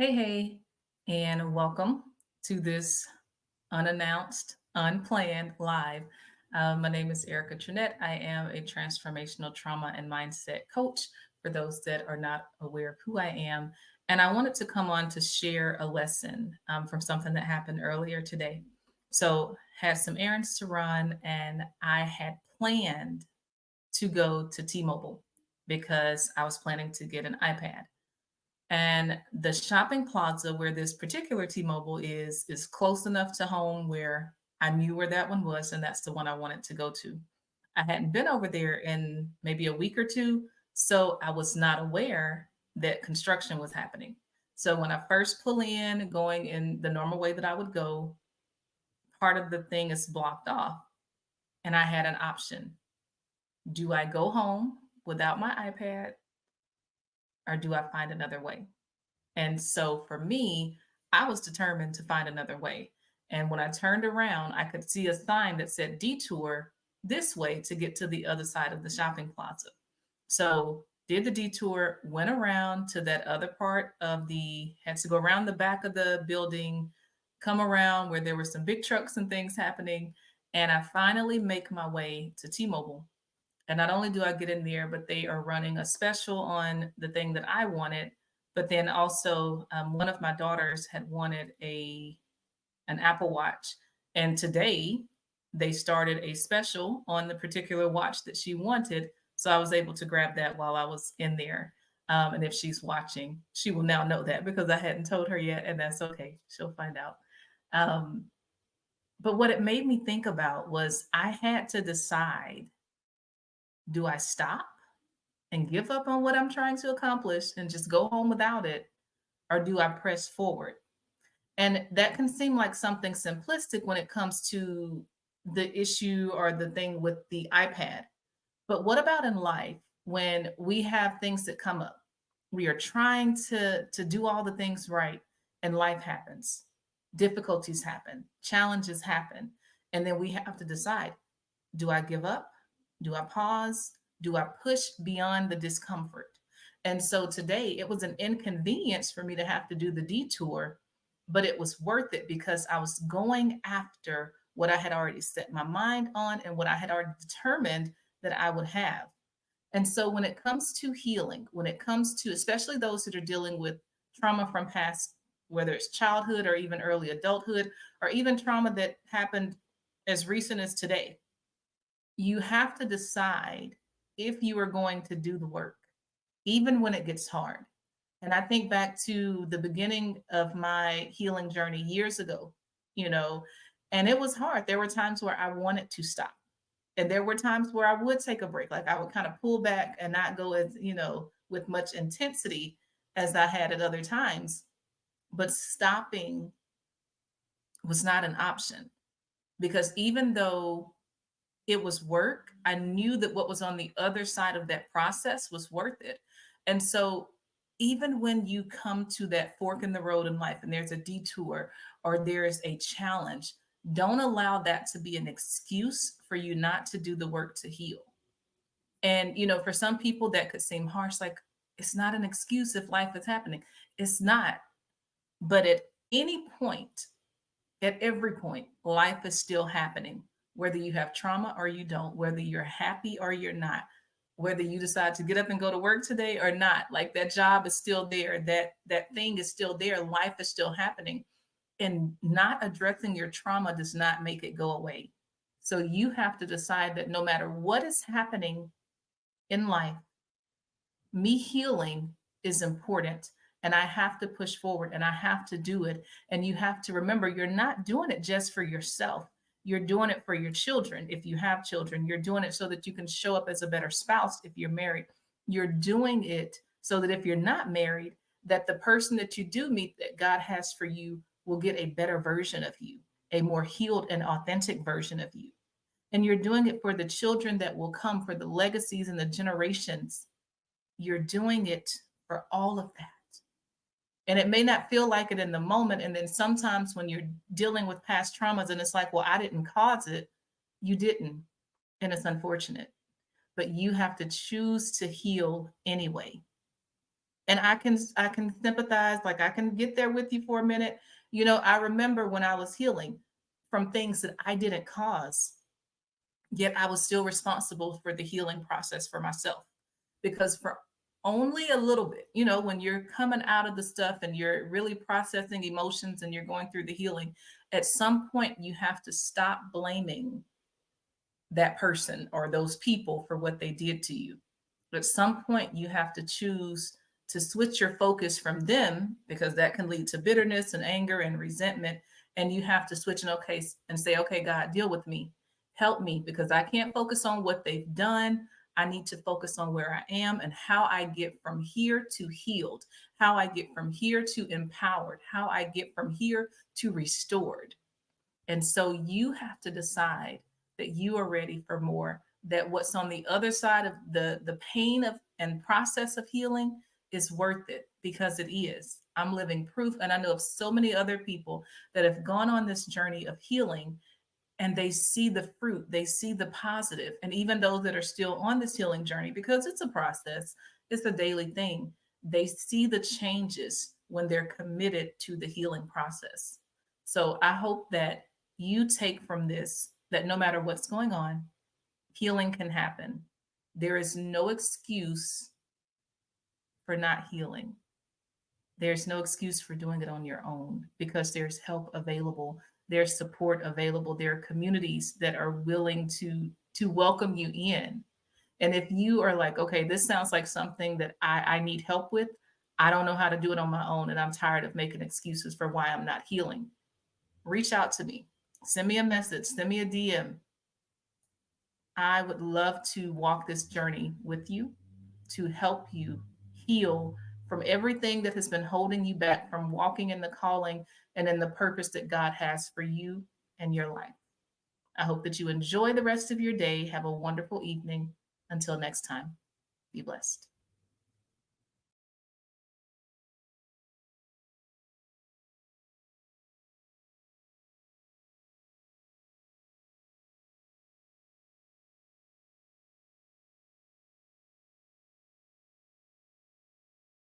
Hey, and welcome to this unannounced, unplanned live. My name is Erica Trinette. I am a transformational trauma and mindset coach for those that are not aware of who I am. And I wanted to come on to share a lesson from something that happened earlier today. So, had some errands to run, and I had planned to go to T Mobile because I was planning to get an iPad. And the shopping plaza where this particular T-Mobile is close enough to home where I knew where that one was, and that's the one I wanted to go to. I hadn't been over there in maybe a week or two, so I was not aware that construction was happening. So when I first pull in, going in the normal way that I would go, part of the thing is blocked off, and I had an option. Do I go home without my iPad, or do I find another way? And so for me, I was determined to find another way. And when I turned around, I could see a sign that said detour this way to get to the other side of the shopping plaza. So did the detour, went around to that other part of had to go around the back of the building, come around where there were some big trucks and things happening. And I finally make my way to T-Mobile. And not only do I get in there, but they are running a special on the thing that I wanted. But then also, one of my daughters had wanted an Apple Watch, and today they started a special on the particular watch that she wanted. So I was able to grab that while I was in there. And if she's watching, she will now know that because I hadn't told her yet, and that's okay. She'll find out. Um, but what it made me think about was I had to decide, do I stop and give up on what I'm trying to accomplish and just go home without it? Or do I press forward? And that can seem like something simplistic when it comes to the issue or the thing with the iPad. But what about in life when we have things that come up? We are trying to do all the things right, and life happens. Difficulties happen, challenges happen, and then we have to decide, do I give up? Do I pause? Do I push beyond the discomfort? And so today it was an inconvenience for me to have to do the detour, but it was worth it because I was going after what I had already set my mind on and what I had already determined that I would have. And so when it comes to healing, when it comes to especially those that are dealing with trauma from past, whether it's childhood or even early adulthood, or even trauma that happened as recent as today, you have to decide if you are going to do the work, even when it gets hard. And I think back to the beginning of my healing journey years ago, you know, and it was hard. There were times where I wanted to stop. And there were times where I would take a break. Like I would kind of pull back and not go as, with much intensity as I had at other times. But stopping was not an option because even though it was work, I knew that what was on the other side of that process was worth it. And so even when you come to that fork in the road in life and there's a detour or there's a challenge, don't allow that to be an excuse for you not to do the work to heal. And for some people that could seem harsh, like it's not an excuse if life is happening. It's not. But at any point, at every point, life is still happening, whether you have trauma or you don't, whether you're happy or you're not, whether you decide to get up and go to work today or not. Like that job is still there, that thing is still there, life is still happening. And not addressing your trauma does not make it go away. So you have to decide that no matter what is happening in life, me healing is important, and I have to push forward and I have to do it. And you have to remember, you're not doing it just for yourself. You're doing it for your children. If you have children, you're doing it so that you can show up as a better spouse if you're married. You're doing it so that if you're not married, that the person that you do meet that God has for you will get a better version of you, a more healed and authentic version of you. And you're doing it for the children that will come, for the legacies and the generations. You're doing it for all of that. And it may not feel like it in the moment. And then sometimes when you're dealing with past traumas and it's like, well, I didn't cause it, you didn't. And it's unfortunate. But you have to choose to heal anyway. And I can sympathize, like I can get there with you for a minute. I remember when I was healing from things that I didn't cause, yet I was still responsible for the healing process for myself. Because for only a little bit, when you're coming out of the stuff and you're really processing emotions and you're going through the healing, at some point you have to stop blaming that person or those people for what they did to you. At some point, you have to choose to switch your focus from them, because that can lead to bitterness and anger and resentment. And you have to switch and say, okay, God, deal with me. Help me, because I can't focus on what they've done. I need to focus on where I am and how I get from here to healed, how I get from here to empowered, how I get from here to restored. And so you have to decide that you are ready for more, that what's on the other side of the pain of and process of healing is worth it, because it is. I'm living proof, and I know of so many other people that have gone on this journey of healing, and they see the fruit, they see the positive. And even those that are still on this healing journey, because it's a process, it's a daily thing, they see the changes when they're committed to the healing process. So I hope that you take from this that no matter what's going on, healing can happen. There is no excuse for not healing. There's no excuse for doing it on your own, because there's help available, there's support available, there are communities that are willing to welcome you in. And if you are like, okay, this sounds like something that I need help with, I don't know how to do it on my own, and I'm tired of making excuses for why I'm not healing, reach out to me. Send me a message, send me a DM. I would love to walk this journey with you, to help you heal from everything that has been holding you back from walking in the calling and in the purpose that God has for you and your life. I hope that you enjoy the rest of your day. Have a wonderful evening. Until next time, be blessed.